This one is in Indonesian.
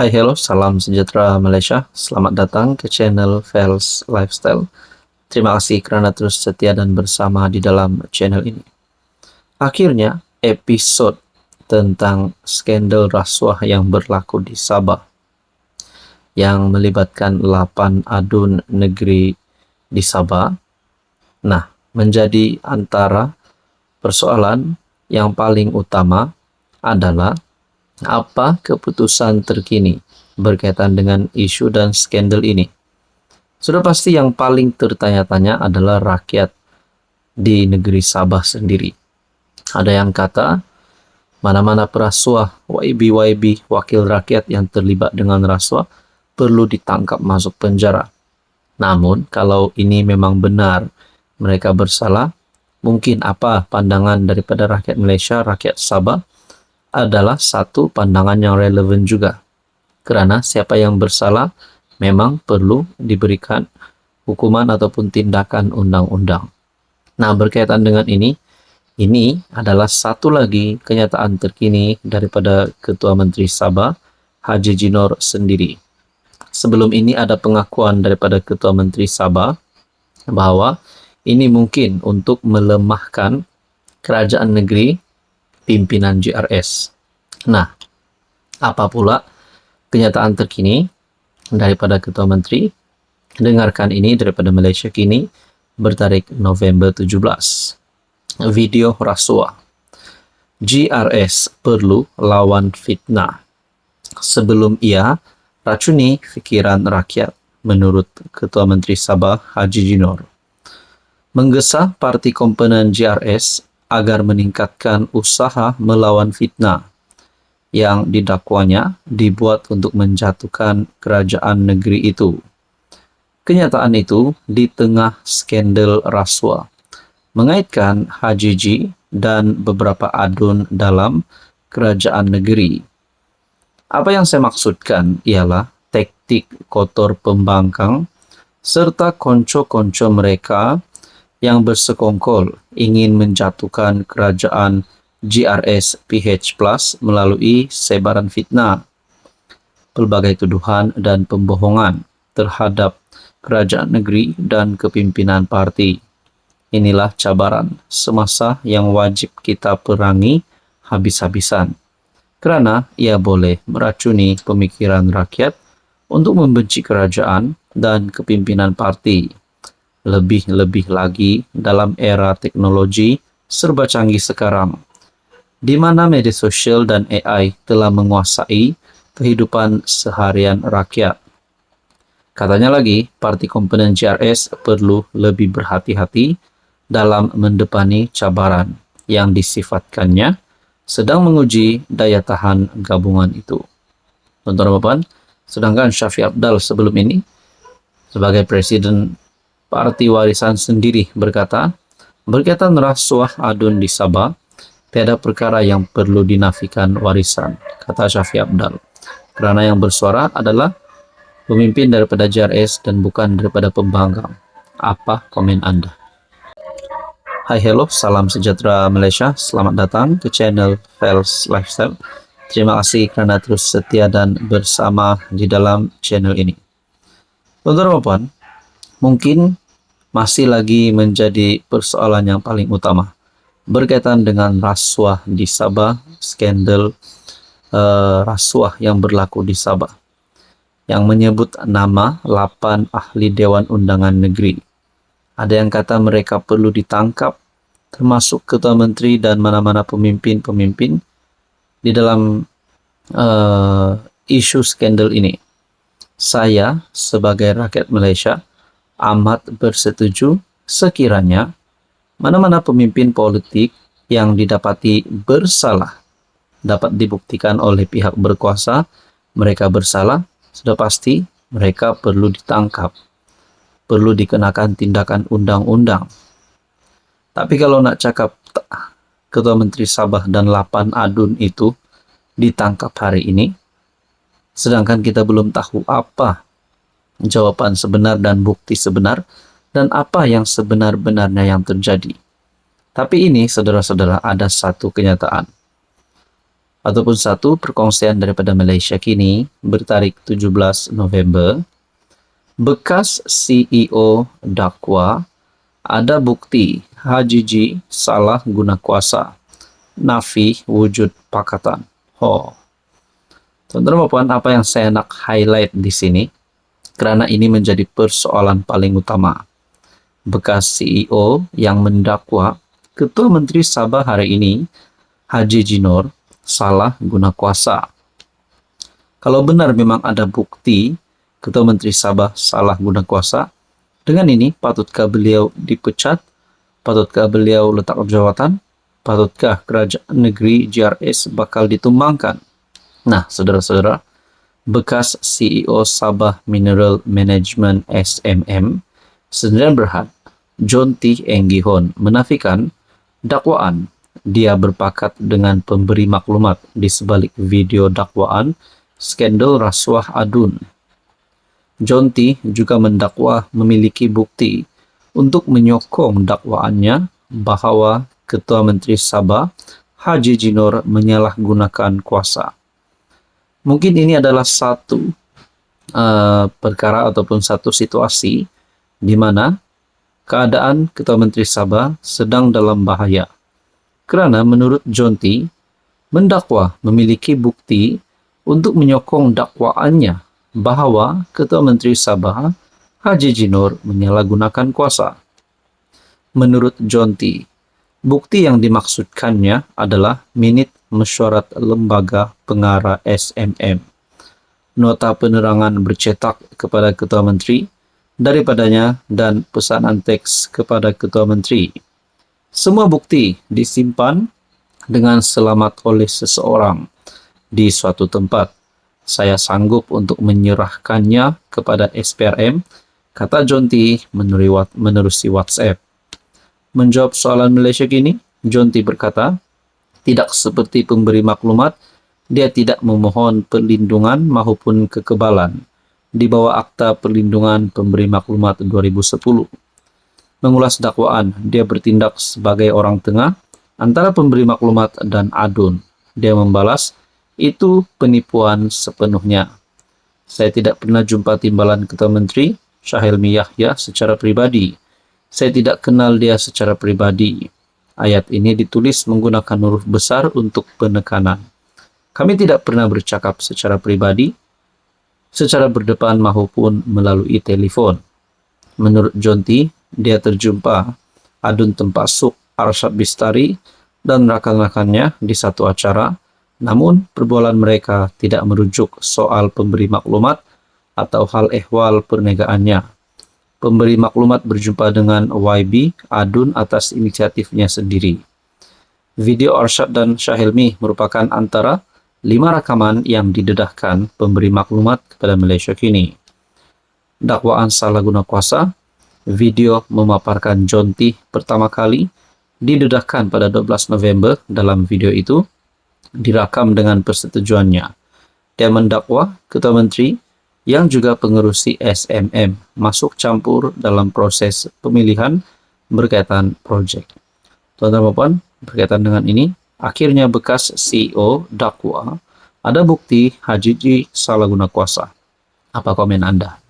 Hai, hello, salam sejahtera Malaysia. Selamat datang ke channel Fels Lifestyle. Terima kasih kerana terus setia dan bersama di dalam channel ini. Akhirnya, episod tentang skandal rasuah yang berlaku di Sabah yang melibatkan 8 adun negeri di Sabah, menjadi antara persoalan yang paling utama adalah apa keputusan terkini berkaitan dengan isu dan skandal ini. Sudah pasti yang paling tertanya-tanya adalah rakyat di negeri Sabah sendiri. Ada yang kata, mana-mana perasuah, YB, wakil rakyat yang terlibat dengan rasuah, perlu ditangkap masuk penjara. Namun, kalau ini memang benar mereka bersalah, mungkin apa pandangan daripada rakyat Malaysia, rakyat Sabah, adalah satu pandangan yang relevan juga. Kerana siapa yang bersalah memang perlu diberikan hukuman ataupun tindakan undang-undang. Nah, berkaitan dengan ini adalah satu lagi kenyataan terkini daripada Ketua Menteri Sabah, Haji Jinor sendiri. Sebelum ini ada pengakuan daripada Ketua Menteri Sabah bahawa ini mungkin untuk melemahkan kerajaan negeri pimpinan GRS. Nah, apa pula kenyataan terkini daripada Ketua Menteri? Dengarkan ini daripada Malaysia Kini bertarikh November 17. Video rasuah. GRS perlu lawan fitnah sebelum ia racuni fikiran rakyat, menurut Ketua Menteri Sabah Haji Jinor. Menggesa parti komponen GRS agar meningkatkan usaha melawan fitnah yang didakwanya dibuat untuk menjatuhkan kerajaan negeri itu. Kenyataan itu di tengah skandal rasuah mengaitkan Haji Ji dan beberapa adun dalam kerajaan negeri. Apa yang saya maksudkan ialah taktik kotor pembangkang serta konco-konco mereka yang bersekongkol ingin menjatuhkan kerajaan GRS PH Plus melalui sebaran fitnah, pelbagai tuduhan dan pembohongan terhadap kerajaan negeri dan kepimpinan parti. Inilah cabaran semasa yang wajib kita perangi habis-habisan, kerana ia boleh meracuni pemikiran rakyat untuk membenci kerajaan dan kepimpinan parti. Lebih-lebih lagi dalam era teknologi serba canggih sekarang, di mana media sosial dan AI telah menguasai kehidupan seharian rakyat. Katanya lagi, parti komponen GRS perlu lebih berhati-hati dalam mendepani cabaran yang disifatkannya sedang menguji daya tahan gabungan itu. Tuan-tuan dan puan, sedangkan Syafiq Apdal sebelum ini sebagai Presiden Parti Warisan sendiri berkata, berkaitan rasuah adun di Sabah, tiada perkara yang perlu dinafikan warisan, kata Syafiq Apdal. Kerana yang bersuara adalah pemimpin daripada GRS dan bukan daripada pembangkang. Apa komen anda? Hai, hello, salam sejahtera Malaysia. Selamat datang ke channel Fels Lifestyle. Terima kasih kerana terus setia dan bersama di dalam channel ini. Tuan-tuan dan puan, mungkin masih lagi menjadi persoalan yang paling utama berkaitan dengan rasuah di Sabah, skandal rasuah yang berlaku di Sabah yang menyebut nama 8 ahli Dewan Undangan Negeri. Ada yang kata mereka perlu ditangkap, termasuk Ketua Menteri dan mana-mana pemimpin-pemimpin di dalam isu skandal ini. Saya sebagai rakyat Malaysia amat bersetuju sekiranya mana-mana pemimpin politik yang didapati bersalah dapat dibuktikan oleh pihak berkuasa mereka bersalah, sudah pasti mereka perlu ditangkap, perlu dikenakan tindakan undang-undang. Tapi kalau nak cakap Ketua Menteri Sabah dan 8 adun itu ditangkap hari ini, sedangkan kita belum tahu apa jawapan sebenar dan bukti sebenar dan apa yang sebenar-benarnya yang terjadi. Tapi ini, saudara-saudara, ada satu kenyataan. ataupun satu perkongsian daripada Malaysia kini bertarik 17 November. Bekas CEO dakwa ada bukti Haji G salah guna kuasa, nafi wujud pakatan. Teman-teman puan, apa yang saya nak highlight di sini karena ini menjadi persoalan paling utama. Bekas CEO yang mendakwa Ketua Menteri Sabah hari ini, Haji Jinor, salah guna kuasa. Kalau benar memang ada bukti Ketua Menteri Sabah salah guna kuasa, dengan ini patutkah beliau dipecat? Patutkah beliau letak jawatan? Patutkah kerajaan negeri JRS bakal ditumbangkan? Nah, saudara-saudara, bekas CEO Sabah Mineral Management SMM, Sdn Bhd John T. Enggihon menafikan dakwaan dia berpakat dengan pemberi maklumat di sebalik video dakwaan skandal rasuah adun. John T. juga mendakwa memiliki bukti untuk menyokong dakwaannya bahwa Ketua Menteri Sabah Haji Jinor menyalahgunakan kuasa. Mungkin ini adalah satu perkara ataupun satu situasi di mana keadaan Ketua Menteri Sabah sedang dalam bahaya. Kerana menurut John T., mendakwa memiliki bukti untuk menyokong dakwaannya bahwa Ketua Menteri Sabah Haji Jinor menyalahgunakan kuasa. Menurut John T., bukti yang dimaksudkannya adalah minit mesyuarat lembaga pengarah SMM, nota penerangan bercetak kepada Ketua Menteri daripadanya, dan pesanan teks kepada Ketua Menteri. Semua bukti disimpan dengan selamat oleh seseorang di suatu tempat. Saya sanggup untuk menyerahkannya kepada SPRM, kata John T. menerusi WhatsApp. Menjawab soalan Malaysia kini, John T. berkata, tidak seperti pemberi maklumat, dia tidak memohon perlindungan maupun kekebalan di bawah Akta Perlindungan Pemberi Maklumat 2010. Mengulas dakwaan, dia bertindak sebagai orang tengah antara pemberi maklumat dan adun. Dia membalas, itu penipuan sepenuhnya. Saya tidak pernah jumpa timbalan Ketua Menteri Syahelmi Yahya secara pribadi. Saya tidak kenal dia secara pribadi. Ayat ini ditulis menggunakan huruf besar untuk penekanan. Kami tidak pernah bercakap secara pribadi, secara berdepan maupun melalui telepon. Menurut John T., dia terjumpa Adun Tempasuk Arsyad Bistari dan rakan-rakannya di satu acara, namun perbualan mereka tidak merujuk soal pemberi maklumat atau hal ehwal perniagaannya. Pemberi maklumat berjumpa dengan YB Adun atas inisiatifnya sendiri. Video Arsyad dan Syahelmi merupakan antara 5 rakaman yang didedahkan pemberi maklumat kepada Malaysia kini. Dakwaan salah guna kuasa, video memaparkan John T. pertama kali didedahkan pada 12 November. Dalam video itu direkam dengan persetujuannya. Dia mendakwa Ketua Menteri yang juga pengerusi SMM masuk campur dalam proses pemilihan berkaitan projek. Tuan-tuan dan puan, berkaitan dengan ini, akhirnya bekas CEO dakwa ada bukti Haji G salah guna kuasa. Apa komen Anda?